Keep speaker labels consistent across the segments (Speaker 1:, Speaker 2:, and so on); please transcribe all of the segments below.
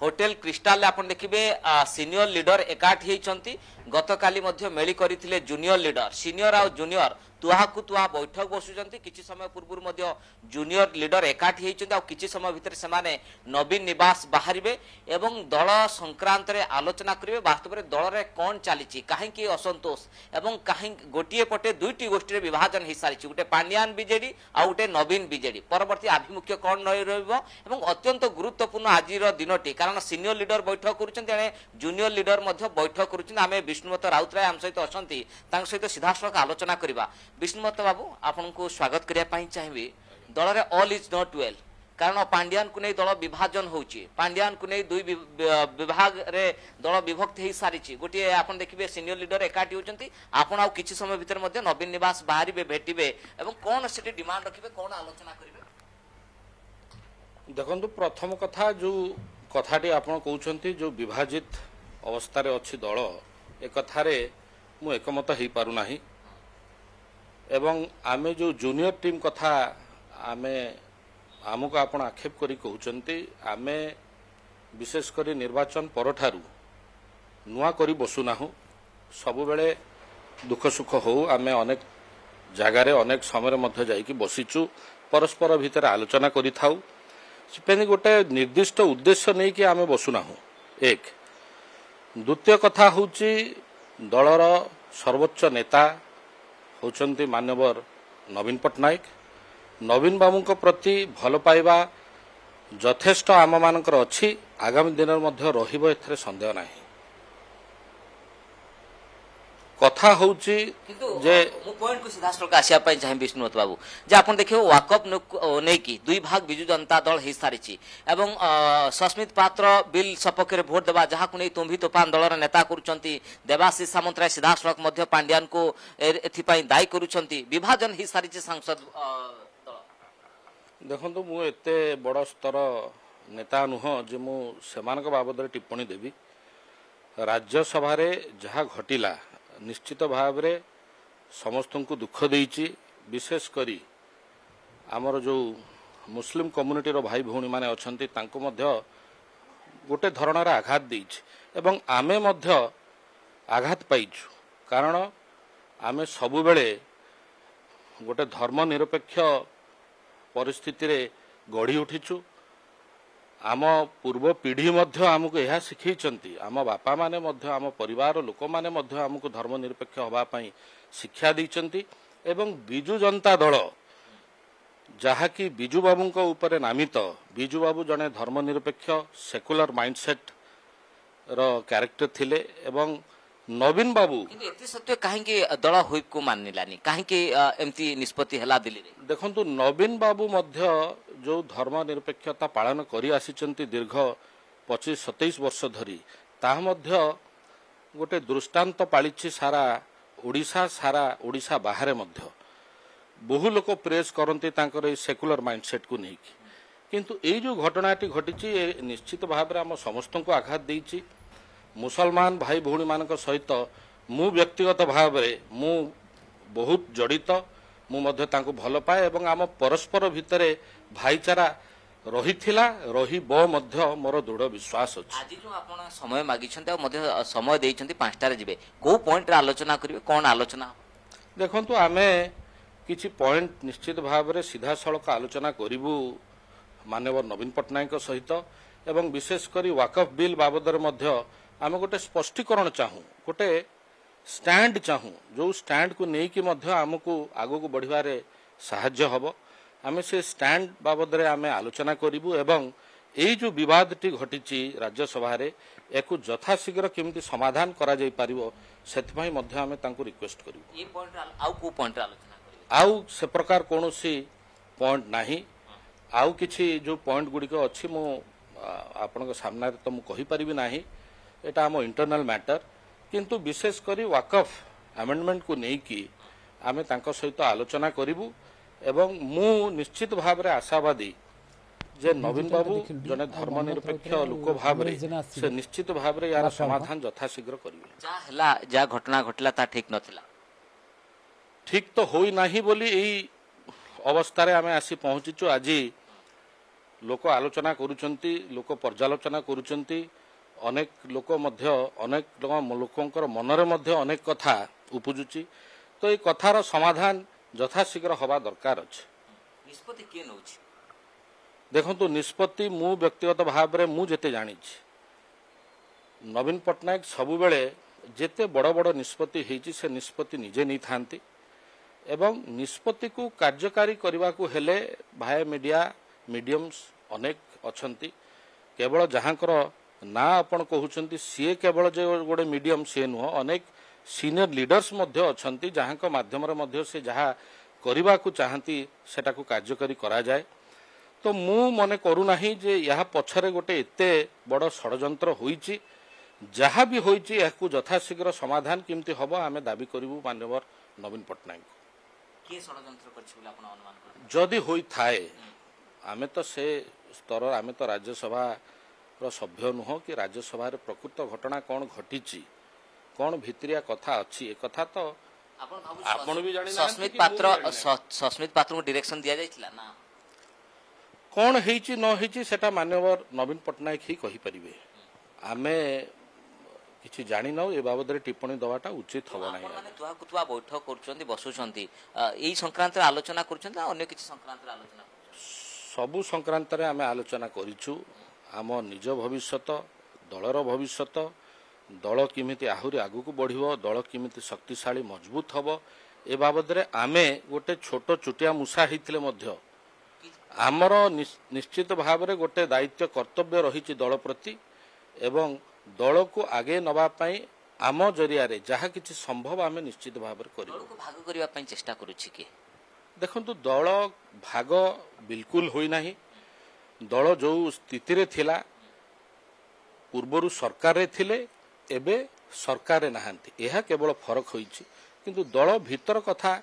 Speaker 1: Hotel crystal आपण देखिबे senior leader एकाठी होती गतकाली मेली करथिले जूनियर लीडर सीनियर आ जूनियर तुहा को तुहा बैठक बसुचंती किछि समय पूर्व जूनियर लीडर एकाठी होती आ किछि समय भितर सेमाने नवीन निवास बाहरिबे एवं दल संक्रांत रे आलोचना करिवे वास्तव में दल रे कोन चलीछि काहेकि असंतोष एवं काहे गोटिए पटे दुईटी गोष्ठी रे विभाजन हो सारी गोटे पांड्यान बीजेडी आ गोटे नवीन बीजेडी परवर्ती आभिमुख्य कौन रहिबो एवं अत्यंत गुरुत्वपूर्ण आज दिनटी कारण सीनियर लीडर बैठक करुछन्ते जूनियर लीडर बैठक करुछन्ते आमे विष्णुमत राउतराय आम सहित अछंती तांक सहित सीधासळख आलोचना करबा। विष्णुमत बाबू आपनको स्वागत करिया पई चाहिबी दल रे ऑल इज नॉट वेल कारण पांड्यान को नहीं दल विभाजन होची पांड्यान को नहीं दुई विभाग रे दल विभक्त हो सारी गोटे आप देखिए सीनियर लीडर एकाठी होती आपड़ आउ किछि समय भितर मध्य नवीन निवास बाहर भेटे एवं कौन से डिमांड रखिए कौन आलोचना करेंगे।
Speaker 2: देखो प्रथम कथा जो कथाटी आप कहते जो विभाजित अवस्था अच्छी दल एक कथारे मु एकमत हो पारुना एवं आमे जो जूनियर टीम कथा आमे आमको आपण आक्षेप करी कहते आमे विशेषकर निर्वाचन परठारू नुआ करी बसुना सबु बेले दुख सुख हो आमे अनेक जगार अनेक समय मध्य जाइकी बसीचु परस्पर भितर आलोचना करि थाउ से गोटे निर्दिष्ट उद्देश्य नहीं कि आमे बसुना एक द्वितीय कथा होची दलर सर्वोच्च नेता होचंती मान्यवर नवीन पट्टनायक नवीन बाबू प्रति भल पाइबा यथेष्ट आम मानकर अच्छी आगामी दिन मध्य रहिबो एथरे संदेह नाही कथा होची जे
Speaker 1: मु पॉइंट को सीधा सड़क आसिया पई चाहे विष्णुमत बाबू जे आपण देखियो वाकअप नै की दुई भाग बिजु जनता दल हे सारिछि एवं सस्मित पात्र बिल सपक्ष रे वोट देबा जहा को नै तुम्भी तूफान दलर नेता करूचंती देवाशीष सामंतराय सीधा सड़क मध्य पांड्यान को एथि पई दायी करूचंती विभाजन हे सारिछि सांसद
Speaker 2: देखो मु एते बड़ स्तर नेता नुह जे मु सेमानक बाबद टिप्पणी देवी राज्यसभा रे जहा घटिला निश्चित भाव रे समस्त को दुख देइछि विशेष करी आमर जो मुस्लिम कम्युनिटी रो भाई भौणी माने अछंती तांको मध्य गोटे धरणार आघात देइछि एवं आमे मध्य आघात पाइछु कारण आमे सबु बेले गोटे धर्मनिरपेक्ष परिस्थिति रे गढ़ी उठीचु आम पूर्व पीढ़ी मध्य आमको यह शिखैचंती आम बापा माने मध्य आम परिवार लोक माने मध्य आमको धर्मनिरपेक्ष हवा पई शिक्षा दैचंती एवं बिजु जनता दल जहाँकि बिजु बाबू ऊपर नामित बिजु बाबू जड़े धर्मनिरपेक्ष सेकुलर माइंडसेट रो कैरेक्टर थिले एवं नवीन बाबू
Speaker 1: एते सत्य काहेकि दल हुइप को मानिलानी काहेकि एमती निष्पत्ति हला दिल्ली रे
Speaker 2: देखंतु नवीन बाबू मध्य जो धर्मनिरपेक्षता पालन करी आसीचंती दीर्घ 25-27 वर्ष धरी ता मध्य गोटे दृष्टांत पालिछि सारा ओडिशा बाहर मध्य बहु लोक प्रेस करती तांकर सेकुलर माइंडसेट को नहीं किंतु एई जो घटनाटी घटिछि निश्चित भाव में आम समस्त को आघात देइछि मुसलमान भाई भौणी मानक सहित मु व्यक्तिगत भाव में मु बहुत जड़ित मु मध्य तांको भल पाए एवं आम परस्पर भितरे भाईचारा रहिथिला रहिबो मध्य मोर दृढ़ विश्वास अछि।
Speaker 1: आज जो आपण समय मागिछन्ते मध्य समय देइछन्ते 5टा रे जिवे को पॉइंट रे आलोचना करिवे कोन आलोचना
Speaker 2: देखंतु आमे किछि पॉइंट निश्चित भाव में सीधा सड़क आलोचना करिवु माननीय नवीन पट्टनायक सहित एवं विशेष करी वाकफ बिल बाबद मध्य आम गोटे स्पष्टीकरण चाहूँ गोटे स्टैंड चाहूँ जो स्टैंड को लेकिन आमको आगू बढ़िबारे साहाय्य हब आमे से स्टैंड बाबद रे आमे आलोचना करिवु एवं एई जो विवादटी घटिछि राज्यसभा रे एको यथाशीघ्र केमिति समाधान करा जाई पारिबो सेतपई मध्य आमे तांको रिक्वेस्ट करिवु।
Speaker 1: ए पॉइंट आउ को पॉइंट आलोचना करिवु
Speaker 2: आउ से प्रकार कोनोसी पॉइंट नाही आउ किछि जो पॉइंट गुडी को अछि मो आपनक सामने तो मु कहि परिबि नाही एटा आम इंटरनल मैटर किंतु विशेष करी वाकफ अमेंडमेंट को नहीं कि आमे तांको सहित आलोचना करिवु एवं मु निश्चित भाव रे आशावादी जे नवीन बाबू जने धर्मनिरपेक्ष लोक भाव रे से निश्चित भाव रे यार समाधान यथाशीघ्र करिवे
Speaker 1: जा हला जा घटना घटला ता ठीक नथिला
Speaker 2: ठीक तो होई नाही बोली एई अवस्था रे आमे आसी पहुंचीचु आज लोक आलोचना करुचंती लोक पर्यालोचना करुचंती अनेक लोक मध्य अनेक लोकंकर मनरे मध्य अनेक कथा उपजुची तो ये कथार समाधान यथाशीघ्र हवा दरकार अछि
Speaker 1: निष्पत्ति किए नउछि
Speaker 2: देखंतु निष्पत्ति मु व्यक्तिगत भाव में मु जेते जानी नवीन पट्टनायक सबुबेले जेते बड़ बड़ निष्पत्ति हेछि से निष्पत्ति निजे नहीं थांती एवं निष्पत्ति को कार्यकारी करने को हेले भाया मीडिया मीडियम्स अनेक अछंती केवल जहाँकर ना आपण कहउछंती सी केवल जो गोटे मीडियम सी नुह अनेक सीनियर लीडर्स मध्य अछंती जहाँ को माध्यम रे मध्य से जहाँ करने को चाहती सेटा को कार्यकारी करा जाए तो मु मने करूना जे यह पछरे गोटे एते बड़ षडयंत्र होईची जहाँ भी होईची याकू यथाशीघ्र समाधान केमती हबो आमे दाबी करिवु माननीय नवीन पट्टनायक
Speaker 1: के षडयंत्र करछि बोले आपण अनुमान कर
Speaker 2: जदि होई थाए आमे तो से स्तर आमे तो राज्यसभा रो सभ्य नुह कि राज्यसभा रे प्रकृत घटना कौन घटीची कौन भित्रिया कथा अच्छी ए कथा तो आपण भी जानि
Speaker 1: सस्मित पात्र को डायरेक्शन दिया जाइथिला ना
Speaker 2: कौन हेची न हेची सेटा माननीय नवीन पट्टनायक ही कहि परिबे आमे किछि जानि न ए बाबद रे टिप्पणी दवाटा उचित हबो नाही
Speaker 1: माने तुआ कुतुआ बैठक करछंती बसुछंती एई संक्रांत रे आलोचना करछंती अन्य किछि संक्रांत रे आलोचना
Speaker 2: सबु संक्रांत रे आमे आलोचना करिछु आम निज भविष्यत दलर भविष्यत दल किमिति आहुरी आगु को बढ़िबो दल किमिति शक्तिशाली मजबूत हबो ए बाबद रे आमे गोटे छोट चुटिया मुसा हिथिले मध्य आमर निश्चित भाव रे गोटे दायित्व कर्तव्य रही दल प्रति एवं दल को आगे नबा पई आम जरिया रे जहा किछि संभव आमे निश्चित भाव रे करिबो
Speaker 1: दल को भाग करिवा पई चेष्टा करूछि कि
Speaker 2: देखंतु दल भाग बिल्कुल होई नाही दल जो स्थिति रे थिला पूर्वरु सरकार रे थिले एबे सरकार रे नाहंती एहा केवल फरक होईछि किंतु दल भीतर कथा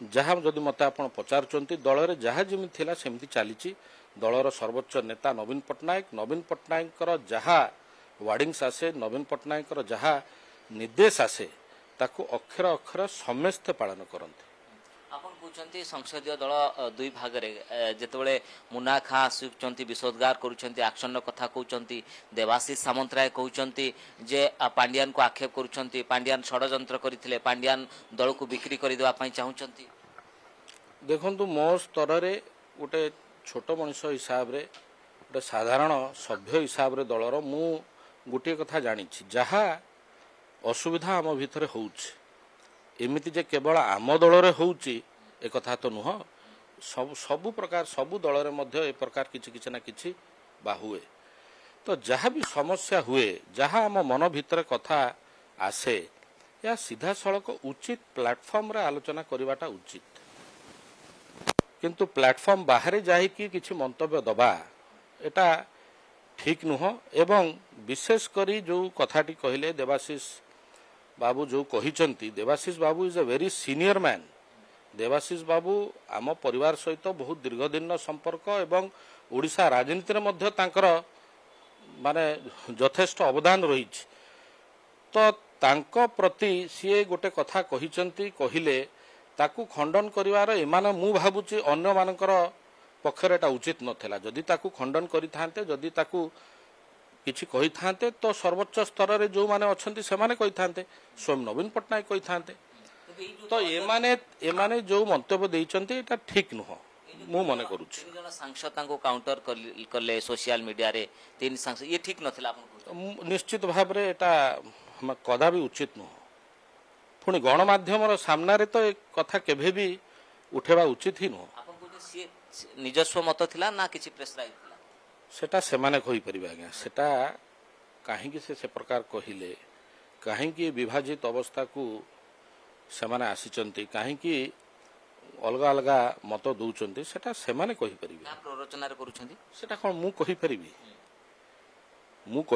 Speaker 2: जहाँ जदि मत आप पचारुंट दल में जहाँ जमी थिला सेमती चली दलर सर्वोच्च नेता नवीन पट्टनायक जहाँ वार्डिंग्स आसे नवीन पट्टनायक जहाँ निर्देश आसे ताकू अक्षर अक्षर समस्ते पालन करते
Speaker 1: आपण कहते संसदीय दल दुई भाग में जितेबाला मुन्ना खां आसुंच विषोद्गार करुँच आक्शन कथा कहते देवाशीष सामंतराय कहते जे पांड्यान को आक्षेप करुँच पांड्यान षड्यंत्र करते पांड्यान दल को बिक्री करदेवाई चाहते
Speaker 2: देखु मो स्तर रे गोटे छोट मनीष हिसाब रे गोटे साधारण सभ्य हिसाब रे दलर मु गोटे कथा जानी जहाँ असुविधा आम भितर होउछ एमिति जे केवल आम दल रे होउची ए कथा तो नुह सबु प्रकार सबु दल रे मध्य ए प्रकार किछि किछि ना किछि बा हुए तो जहाँ भी समस्या हुए जहाँ आम मन भितर कथा आसे या सीधा सड़क उचित प्लेटफॉर्म रे आलोचना करवाटा उचित किंतु प्लेटफॉर्म बाहर जाइकी किछि मंतव्य दबा एटा ठीक नुह एवं विशेष करी जो कथाटी कहले देवाशीष बाबू जो कहिचंती Debashish babu is a very senior man Debashish बाबू आम परिवार सहित बहुत दीर्घ दिन संपर्क एवं ओडिशा राजनीति रे मध्य तांकर माने यथेष्ट अवदान रही तो तांको प्रति सी गोटे कथा कहिचंती कहिले ताकू खंडन करिवार एमाने मु भाबुची अन्य मानकर पक्षरे एटा उचित नथिला जदि ताकू खंडन करिथांते जदि ताकू किछि कहिथांते तो सर्वोच्च स्तर रे जो माने अछंती से माने कहिथांते स्वयं नवीन पट्टनायक कहिथांते तो एमाने जो मंतव्य देइचंती एटा ठीक नुह मु मने करूछि
Speaker 1: तीन जन सांसद तांको काउंटर करले सोशल मीडिया रे तीन सांसद ये ठीक नथिला आपन
Speaker 2: निश्चित भाव रे एटा कदापि उचित नुह पुणी गणमाध्यम सामना रे तो एक कथा केभे भी उठेबा उचित ही नुह
Speaker 1: आपन कोते सी निजस्व मत थिला ना किछि प्रेस राइट थिला
Speaker 2: सेटा सेमाने कहि परिबा आज्ञा सेटा काहेकि से प्रकार कहिले काहेकि विभाजित अवस्था को सेमाने आसीचंती काहेकि अलगा अलगा मत दउचंती सेटा सेमाने कहि परिबे
Speaker 1: ना प्ररोचना रे करूछंती
Speaker 2: सेटा कोन मु कहि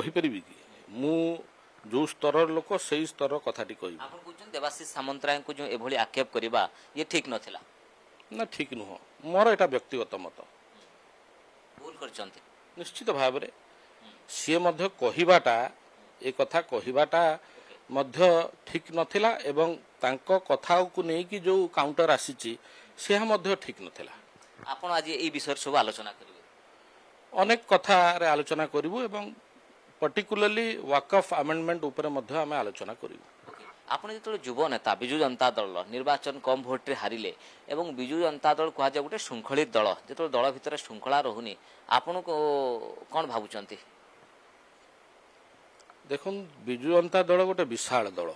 Speaker 2: परिबी कि मु जो स्तर लोक से स्तर कथाटी कहि
Speaker 1: आपन कहउछन देवाशीष सामंतराय को जो एभली आक्षेप करिबा ये ठीक नथिला
Speaker 2: ना ठीक नुह मोर एटा व्यक्तिगत मत
Speaker 1: भूल करचंती
Speaker 2: निश्चित भाव रे सी मध्य कहिबाटा ए कथा कहिबाटा मध्य ठीक नथिला एवं तांको कथा को नै कि जो काउंटर आसीची से मध्य ठीक नथिला
Speaker 1: आपण आज ए विषय सब आलोचना करिवे
Speaker 2: ଅନେକ କଥାରେ ଆଲୋଚନା କରିବୁ ଏବଂ पर्टिकुलरली वाक ऑफ अमेंडमेंट ऊपर मध्य आमे आलोचना करिवु।
Speaker 1: ଆପଣ ଯେତେବେଳେ ଯୁବ ନେତା ବିଜୁ ଜନତା ଦଳ ନିର୍ବାଚନ କମ୍ ଭୋଟରେ ହାରିଲେ ଏବଂ ବିଜୁ ଜନତା ଦଳ କୁହାଯାଏ ଗୋଟେ ଶୃଙ୍ଖଳିତ ଦଳ, ଯେତେବେଳେ ଦଳ ଭିତରେ ଶୃଙ୍ଖଳା ରହୁନି ଆପଣଙ୍କୁ କ'ଣ ଭାବୁଛନ୍ତି?
Speaker 2: देखुन बिजु जनता दल गोटे विशाल दल।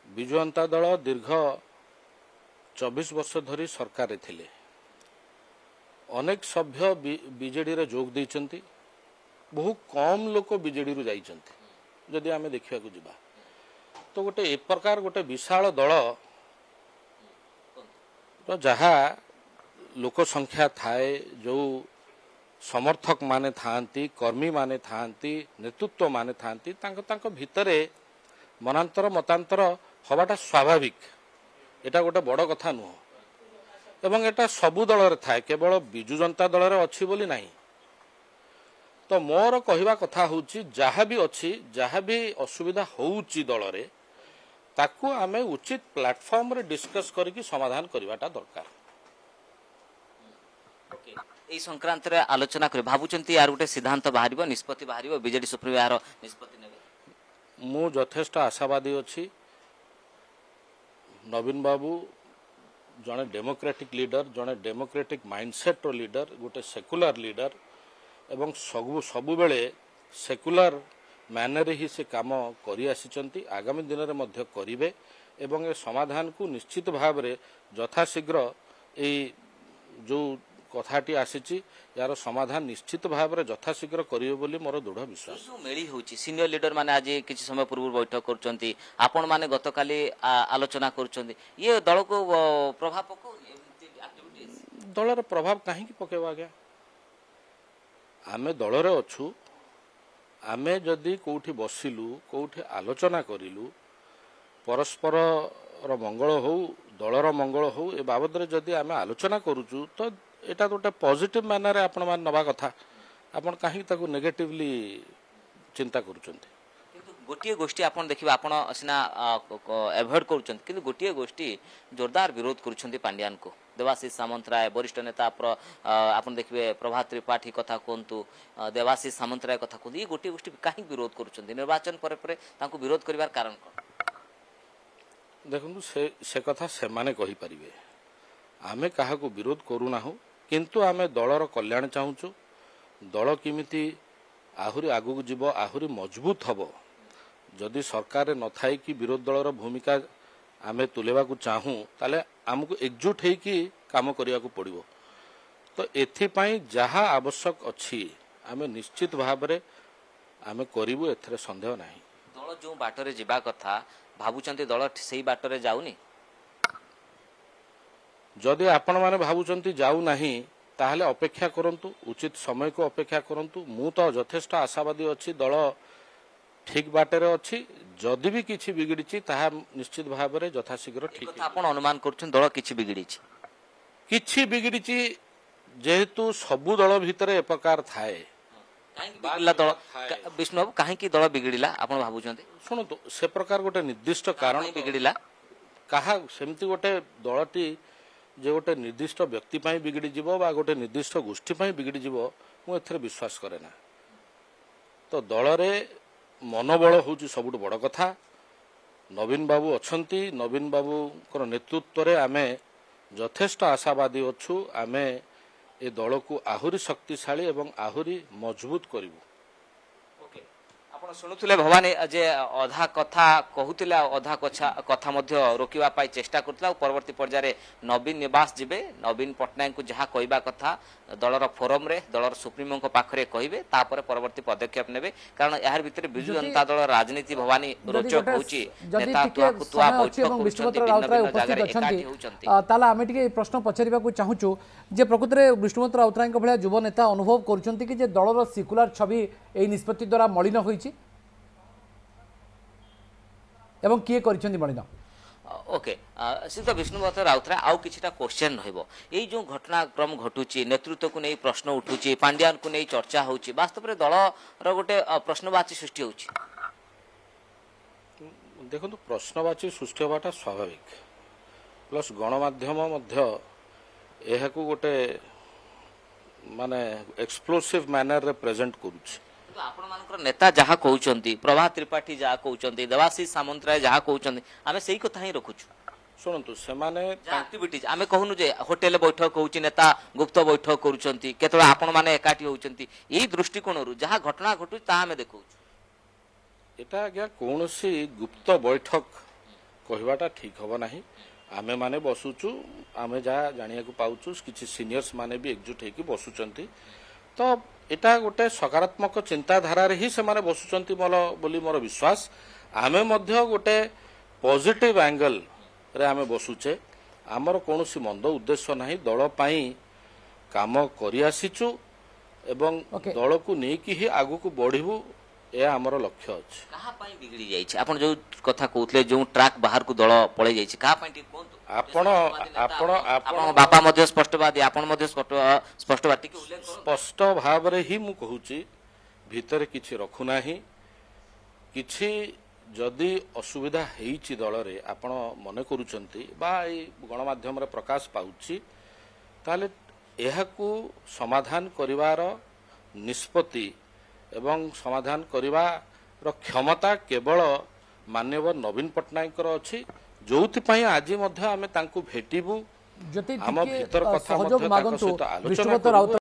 Speaker 2: बिजु जनता दल दीर्घ 24 वर्ष धरी सरकार थिले। अनेक सभ्य बीजेडी रे जोग दैछंती, बहु कम लोक बीजेडी रु जाइछंती। जदि आमे देखिया को जिबा तो गोटे ए प्रकार गोटे विशाल दल तो जहा लोक संख्या थाए, जो समर्थक माने थांती, कर्मी माने थांती, नेतृत्व माने थांती, तांको भितरे मनांतर मतांतर हवाटा स्वाभाविक। एटा गोटे बड़ कथा नुह एवं एटा सबु दल रे थाए, केवल बिजु जनता दल रे अछि बोली नाही। तो मोर कहवा कथा होउची जहा भी अछि, जहा भी असुविधा होउची दल रे ताकू आमे उचित प्लेटफॉर्म रे डिस्कस करके समाधान करवाटा दरकार।
Speaker 1: এই সংক্রান্ତରେ আলোচনা করে ভাবুଛନ୍ତି আর গোটে সিদ্ধান্ত বাহারিব, নিষ্পত্তি বাহারিব, বিজেডি সুপ্রিমো এর নিষ্পত্তি নেবে?
Speaker 2: मु यथेष्ट आशावादी अच्छी। नवीन बाबू जड़े डेमोक्रेटिक लीडर, जड़े डेमोक्रेटिक माइंडसेट रो लीडर, गोटे सेकुलर लीडर एवं सबु बेले सेकुलर मैनर ही से काम करी आसिचंती, आगामी दिन में मध्य करिवे एवं ए समाधान को निश्चित भाव रे यथाशीघ्र ए जो कथाटी आसीची यार समाधान निश्चित भाव रे यथाशीघ्र करिवे बोली मोर दृढ़ विश्वास।
Speaker 1: जो मेली होची सीनियर लीडर माने आज किछि समय पूर्व बैठक करचंती, आपण माने गतकाली आलोचना करचंती, ये दल को प्रभाव पको एक्टिविटीज?
Speaker 2: दल रे प्रभाव काहे की पकेबा गया? आमे दल रे अछु, आमे जदि कोठी बसिलु, कोठी आलोचना करिलु, परस्पर रो मंगल हो, दलर मंगल हो, ए बाबद रे जदि आमे आलोचना करूचु तो एटा गोटे पॉजिटिव मैनर रे आपण मान नबा कथा। आपण काहे ताकू नेगेटिवली चिंता करूचंती?
Speaker 1: किंतु गोटिए गोष्ठी आपण देखिबा, आपण सिना एवॉइड करूचंती, किंतु गोटिए गोष्ठी जोरदार विरोध करूचंती पांड्यान को। देवाशीष सामंतराय वरिष्ठ नेता आपण देखिबे, प्रभात त्रिपाठी कथा कोंतु, देवाशीष सामंतराय कथा कोंतु, ये गोटिए गोष्ठी काहे विरोध करूचंती? निर्वाचन परे परे तांको विरोध करिवार कारण कोन?
Speaker 2: देखु से कथा से माने कहि परिबे। आमे काहाको विरोध करू नाहु, किंतु आमे दलर कल्याण चाहूचु। दल किमिति आहुरी आगु जीव, आहुरी मजबूत हबो। जदि सरकार न थाई कि विरोध दलर भूमिका आमे तुलेबाकू चाहूँ ताले आमको एकजुट है कि काम करिया को पड़िबो। तो एथि पई जहा आवश्यक अछि आमे निश्चित भाव रे आमे करिवु, एथरे संदेह नाही।
Speaker 1: दल जो बाटरे जिबा कथा भाबुचंती दल सेही बाटरे जाउनी?
Speaker 2: जदि आपण माने भाबुचंती जाऊ नाही ताहले अपेक्षा करंतु, उचित समय को अपेक्षा करंतु। मु तो यथेष्ट आशावादी अछि दल ठीक बाटरे अछि। जदि भी किछि बिगड़िछि ताहा निश्चित भाव रे यथाशीघ्र ठीक।
Speaker 1: आपण अनुमान करछन दल किछि बिगड़िछि?
Speaker 2: किछि बिगड़िछि जेहेतु सबु दल भितरे ए प्रकार थाए।
Speaker 1: बिगड़ला दल विष्णु बाबू काहे की दल बिगड़िला आपण भाबुचंती?
Speaker 2: सुनो तो से प्रकार गोटे निर्दिष्ट कारण
Speaker 1: बिगड़िला
Speaker 2: कहा सेमती गोटे दलटी जे गोटे निर्दिष्ट व्यक्ति पाई बिगड़ी जीवो बा गोटे निर्दिष्ट गोष्ठी पाई बिगड़ी जीवो मु एथरे विश्वास करे ना। तो दल रे मनोबल होउची सबुठ बड़ कथा। नवीन बाबू अछंती, नवीन बाबू कर नेतृत्व रे आमे यथेष्ट आशावादी अछु। आमे ए दल को आहुरी शक्तिशाली एवं आहुरी मजबूत करिवु।
Speaker 1: आपण सुनुथिले भवानी जे अधा कथा कहूतिले, अधा कथा मध्य रोकिबा पाई चेष्टा करतला। परवर्ती पर्याय नवीन निवास जिबे, नवीन पटनायक को जहा कहबा कथा दलर फोरम रे दलर सुप्रीमो को पाखरे कहिबे, तापर परवर्ती पदक्षेप नेबे। कारण यार भितरे बिजु जनता दल राजनीति भवानी रोचक होउची। नेता तुआ कुतुआ बैठक
Speaker 3: विष्णुपत्र राउतराय उपस्थित अछंती, ताला आमे टिके प्रश्न पछरिबा को चाहूचु जे प्रकृति रे विष्णुपत्र राउतराय को भलिया युव नेता अनुभव करूचंती कि जे दलर सिकुलर छवि एई निष्पत्ति द्वारा मलिन होईची एवं किए करिसेंती मलिन?
Speaker 1: ओके सीधा विष्णुपत्र राउतराय आउ किछिटा क्वेश्चन रहइबो। एई जो घटनाक्रम घटुची, नेतृत्व को नै प्रश्न उठुची, पांड्यान को नै चर्चा होउची, वास्तव रे दल रो गोटे प्रश्नवाची सृष्टि होउची।
Speaker 2: देखो तो प्रश्नवाची सृष्टि होबाटा स्वाभाविक, प्लस गणमाध्यम मध्य एहाकू गोटे माने एक्सप्लोसिव मैनर रे प्रेजेंट करूछि।
Speaker 1: आपण मानकर नेता जहाँ कहउचंती प्रभात त्रिपाठी जहाँ कहउचंती देवाशीष सामंतराय जहाँ कहउचंती आमे सेही कथा ही रखुछु।
Speaker 2: शुणु से माने
Speaker 1: एक्टिविटीज आमे कहनु जे होटेल बैठक होउची नेता गुप्त बैठक करूचंती केतबे आपण माने एकाठी होउचंती एई दृष्टिकोणरू जहाँ घटना घटुची ता आमे देखौछु।
Speaker 2: एटा आज्ञा कौनसी गुप्त बैठक कहवाटा ठीक हब नाही। आमे माने बसुचु आमे जहाँ जानिया को पाउचु किछि सीनियर्स माने भी एकजुट हेकि बसुचंती तो एटा गोटे सकारात्मक चिंताधारा रे ही से माने बसुचंती बोली मोर विश्वास। आमे मध्य गोटे पॉजिटिव एंगल रे आमे बसुचे आमर कौनसी मंद उद्देश्य नाही। दल पाई काम करि आसीचु एवं दल को नेकी ही आगु को बढ़िबु या आमर लक्ष्य अछि।
Speaker 1: कहा पाई बिगड़ी जाई छै आपण जो कथा कहउतले जो ट्रैक बाहर को दल पळे जाई छै कहा पाई ठीक कोन
Speaker 2: आपण
Speaker 1: बापा मध्ये स्पष्टवादी आपण मध्ये स्पष्टवादी के उल्लेख
Speaker 2: स्पष्ट भाव रे ही मु कहूची भीतर किछि रखु नाही। किछि जदि असुविधा हेइछि दल रे आपण मने करूचंती बा ए गणमाध्यम रे प्रकाश पाउछि ताले एहाकू समाधान करिवार निष्पत्ति एवं समाधान करिवार क्षमता केवल माननीय नवीन पट्टनायक अछि जोउथि आज मध्य आमे तांकु भेटिबु
Speaker 3: जति
Speaker 2: आम भीतर कथा
Speaker 3: सहयोग
Speaker 2: मध्य
Speaker 3: मागंतु
Speaker 2: तांको सहित आलोचना
Speaker 3: विष्णुदत्त
Speaker 2: करिबु।
Speaker 3: राउत